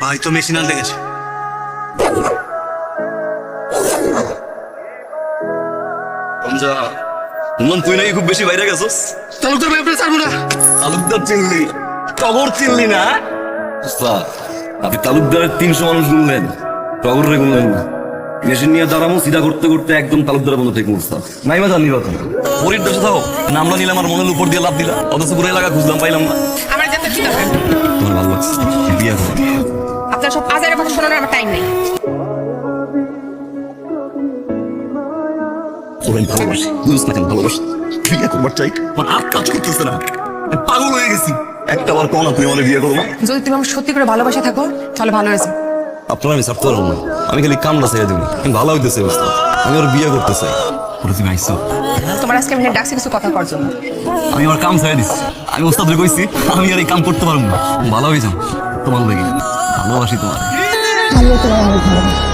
ভাই তো মেশিন আনতে গেছে। তুই নাকি খুব বেশি বাইরে গেছস। তালুকদার ভাই আপনার ছাড়বো না। তালুকদার চিনলি, টগর চিনলি না? আপনি তালুকদারের 300 মানুষ গুনলেন, টগরে গুনলেন না। মেশিন নিয়ে দাঁড়ামো সিধা করতে করতে একদম তালুকদারের বন্ধু ঠিক মুস্তাফ নাই বা জানি কথা পরির দেশে থাকো নামলা নিলাম আর মনের উপর দিয়ে লাভ দিলা, অথচ পুরো এলাকা খুঁজলাম পাইলাম না। আমার যেতে কি দরকার? তোমার ভালো লাগছে বিয়ে করো। আপনার সব আজারের কথা শোনানোর আমার টাইম নেই। আমি ভালোবাসি, বুঝছ না কেন ভালোবাসি, বিয়ে করবার চাই, আমার হাত কাজ করতেছে না, আমি পাগল হয়ে গেছি। একটা বার কও না তুমি আমার বিয়ে করবো। যদি তুমি আমার সত্যি করে ভালোবাসা থাকো তাহলে ভালো হয়েছে। আপনার আমি ছাড়তে পারবো না, আমি খালি কামটা ছেড়ে দিবি, আমি ভালো হইতেছে অবস্থা, আমি ওর বিয়ে করতে চাই। ওরা তুমি আইসো, তোমার আজকে আমি ডাকছি কিছু কথা করার জন্য। আমি আমার কাম ছেড়ে দিচ্ছি, আমি ওস্তাদরে কইছি আমি আর এই কাম করতে পারবো না, ভালো হয়ে যাও তোমার লেগে, ভালোবাসি তোমার। আমিও তোমার অনেক ভালোবাসি।